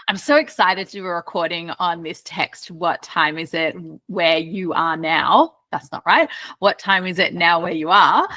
I'm so excited to do a recording on this text. What time is it where you are now? That's not right. What time is it now where you are?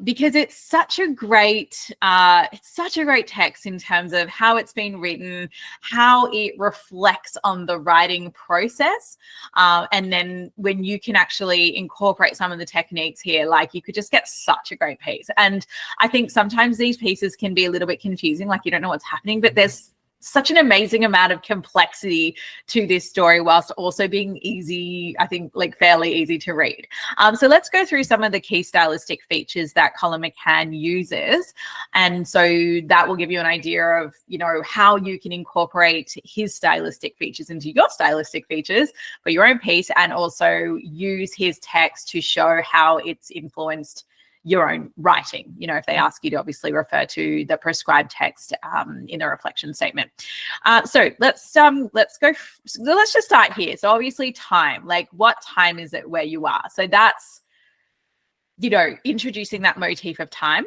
Because it's such a great text in terms of how it's been written, how it reflects on the writing process. And then when you can actually incorporate some of the techniques here, like you could just get such a great piece. And I think sometimes these pieces can be a little bit confusing, like you don't know what's happening, but there's such an amazing amount of complexity to this story whilst also being easy, I think, like fairly easy to read. So let's go through some of the key stylistic features that Colum McCann uses. And so that will give you an idea of, you know, how you can incorporate his stylistic features into your stylistic features for your own piece, and also use his text to show how it's influenced your own writing, you know, if they ask you to obviously refer to the prescribed text in the reflection statement. So let's just start here. So obviously time, like what time is it where you are? So that's, you know, introducing that motif of time,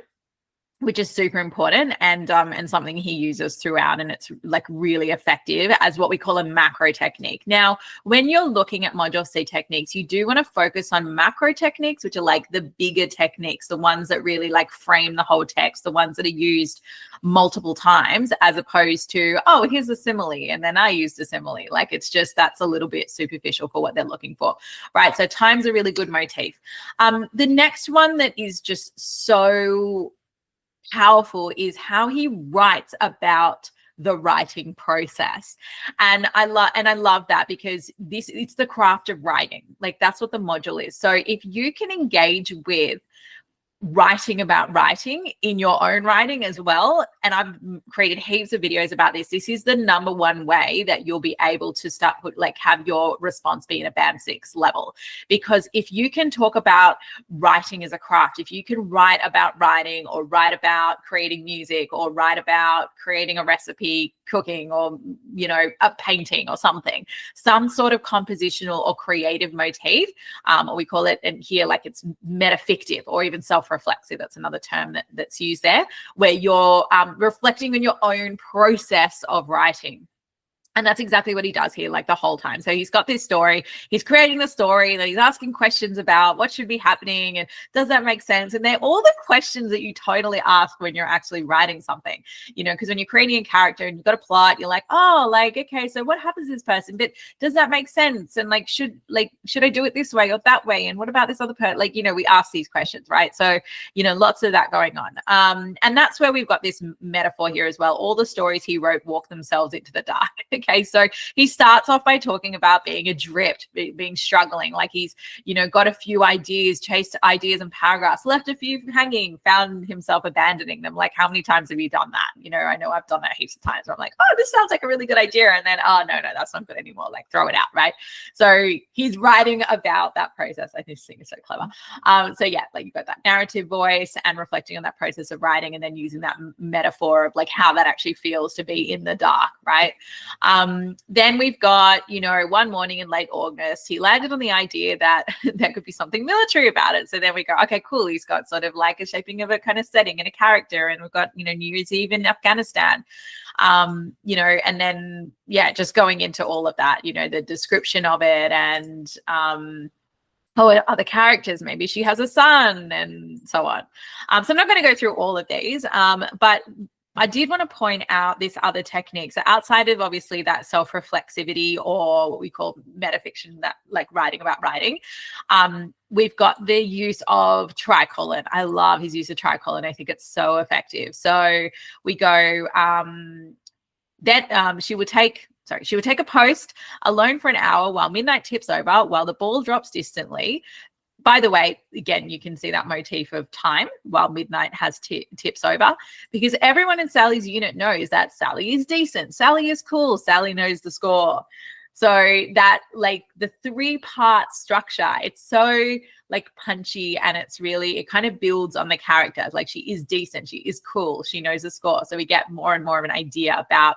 which is super important, and something he uses throughout, and it's like really effective as what we call a macro technique. Now, when you're looking at module C techniques, you do want to focus on macro techniques, which are like the bigger techniques, the ones that really like frame the whole text, the ones that are used multiple times, as opposed to, oh, here's a simile, and then I used a simile. Like it's just, that's a little bit superficial for what they're looking for, right? So time's a really good motif. The next one that is just so powerful is how he writes about the writing process. And I love that, because it's the craft of writing. Like that's what the module is. So if you can engage with writing about writing in your own writing as well, and I've created heaps of videos about this is the number one way that you'll be able to start have your response be in a band 6 level. Because if you can talk about writing as a craft, if you can write about writing, or write about creating music, or write about creating a recipe, cooking, or, you know, a painting or something, some sort of compositional or creative motif, or we call it in here, like it's metafictive or even self-reflexive. That's another term that's used there, where you're reflecting on your own process of writing. And that's exactly what he does here, like the whole time. So he's got this story, he's creating the story, and then he's asking questions about what should be happening and does that make sense? And they're all the questions that you totally ask when you're actually writing something, you know, because when you're creating a character and you've got a plot, you're like, oh, like, okay, so what happens to this person? But does that make sense? And like, should I do it this way or that way? And what about this other person? Like, you know, we ask these questions, right? So, you know, lots of that going on. And that's where we've got this metaphor here as well. All the stories he wrote walk themselves into the dark. Okay, so he starts off by talking about being adrift, being struggling, like he's, you know, got a few ideas, chased ideas and paragraphs, left a few hanging, found himself abandoning them. Like, how many times have you done that? You know, I know I've done that heaps of times where I'm like, oh, this sounds like a really good idea, and then, oh, no, that's not good anymore, like throw it out, right? So he's writing about that process. I just think it's so clever. So yeah, like you've got that narrative voice and reflecting on that process of writing, and then using that metaphor of like how that actually feels to be in the dark, right? Then we've got, you know, one morning in late August, he landed on the idea that there could be something military about it. So then we go, okay, cool. He's got sort of like a shaping of a kind of setting and a character. And we've got, you know, New Year's Eve in Afghanistan, you know, and then, yeah, just going into all of that, you know, the description of it, and, other characters, maybe she has a son and so on. So I'm not going to go through all of these, but I did want to point out this other technique. So outside of obviously that self-reflexivity, or what we call metafiction, that like writing about writing, we've got the use of tricolon. I love his use of tricolon. I think it's so effective. So we go that she would take a post alone for an hour while midnight tips over, while the ball drops distantly. By the way, again, you can see that motif of time while midnight has tips over, because everyone in Sally's unit knows that Sally is decent, Sally is cool, Sally knows the score. So that, like, the 3-part structure, it's so like punchy, and it's really, it kind of builds on the character. Like, she is decent, she is cool, she knows the score. So we get more and more of an idea about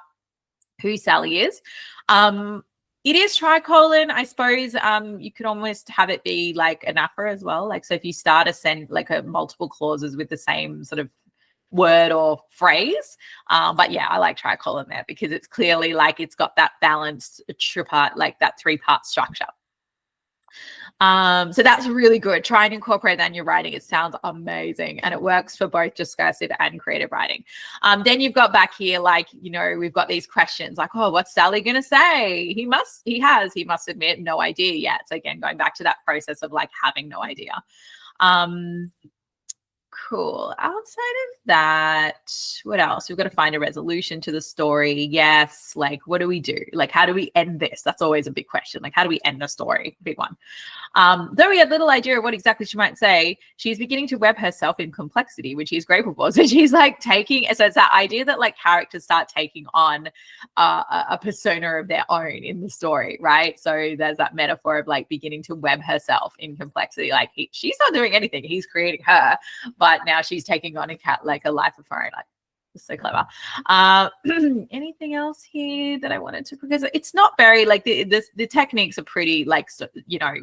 who Sally is. It is tricolon, I suppose. You could almost have it be like an apha as well. Like, so if you start a multiple clauses with the same sort of word or phrase. But yeah, I like tricolumn there because it's clearly like it's got that balanced tripart, like that 3-part structure. So that's really good. Try and incorporate that in your writing. It sounds amazing, and it works for both discursive and creative writing. Then you've got back here, like, you know, we've got these questions like, oh, what's Sally going to say? He must admit no idea yet. So again, going back to that process of like having no idea. Cool. Outside of that, what else? We've got to find a resolution to the story. Yes. Like, what do we do? Like, how do we end this? That's always a big question. Like, how do we end the story? Big one. Though we had little idea of what exactly she might say, she's beginning to web herself in complexity, which she's grateful for. So she's like taking, so it's that idea that like characters start taking on a persona of their own in the story, right? So there's that metaphor of like beginning to web herself in complexity. Like she's not doing anything, he's creating her, but now she's taking on a life of her own. Like, so clever. Anything else here that I wanted to, because it's not very like the techniques are pretty like, you know,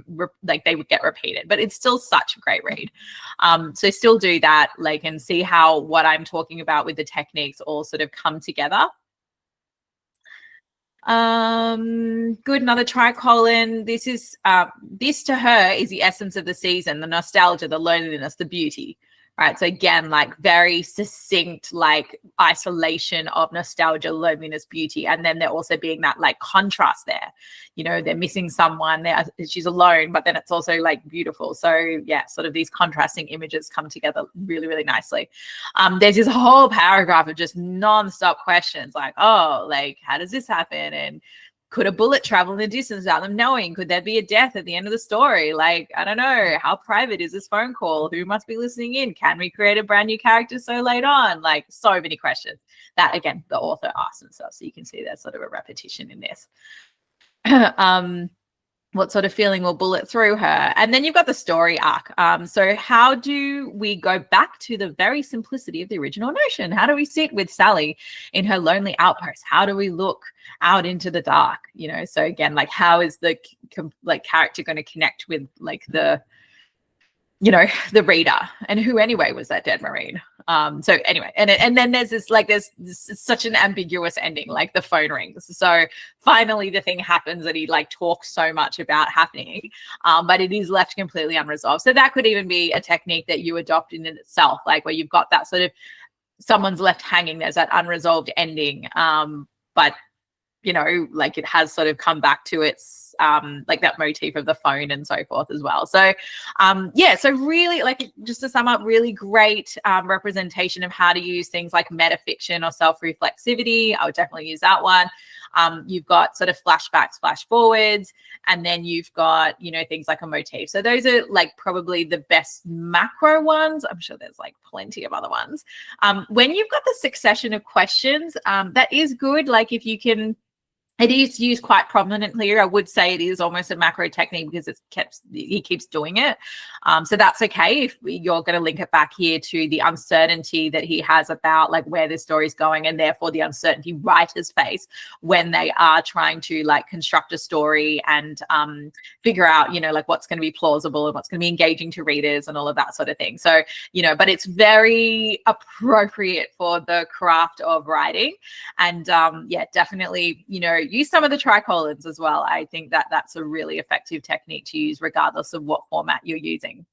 like they would get repeated, but it's still such a great read. So still do that, like, and see how what I'm talking about with the techniques all sort of come together. Good. Another tricolon. This is this to her is the essence of the season, the nostalgia, the loneliness, the beauty. Right. So again, like very succinct, like isolation of nostalgia, loneliness, beauty. And then they're also being that like contrast there. You know, they're missing someone, she's alone, but then it's also like beautiful. So yeah, sort of these contrasting images come together really, really nicely. There's this whole paragraph of just nonstop questions like, oh, like, how does this happen? And could a bullet travel in the distance without them knowing? Could there be a death at the end of the story? Like, I don't know. How private is this phone call? Who must be listening in? Can we create a brand new character so late on? Like, so many questions that, again, the author asks themselves. So you can see there's sort of a repetition in this. What sort of feeling will bullet through her? And then you've got the story arc. So how do we go back to the very simplicity of the original notion? How do we sit with Sally in her lonely outpost? How do we look out into the dark? You know, so again, like, how is the like character going to connect with like the, you know, the reader? And who anyway was that dead Marine? So anyway, and then there's this such an ambiguous ending, like the phone rings. So finally the thing happens that he like talks so much about happening, but it is left completely unresolved. So that could even be a technique that you adopt in itself, like where you've got that sort of someone's left hanging, there's that unresolved ending. But you know, like it has sort of come back to its like that motif of the phone and so forth as well. So yeah, so really, like, just to sum up, really great representation of how to use things like metafiction or self-reflexivity. I would definitely use that one. You've got sort of flashbacks, flash forwards, and then you've got, you know, things like a motif. So those are like probably the best macro ones. I'm sure there's like plenty of other ones. When you've got the succession of questions, that is good. Like if you can, it is used quite prominently here. I would say it is almost a macro technique because he keeps doing it. So that's okay if you're going to link it back here to the uncertainty that he has about like where this story is going, and therefore the uncertainty writers face when they are trying to like construct a story and figure out, you know, like what's going to be plausible and what's going to be engaging to readers and all of that sort of thing. So, you know, but it's very appropriate for the craft of writing. And yeah, definitely, you know, use some of the tricolons as well. I think that that's a really effective technique to use regardless of what format you're using.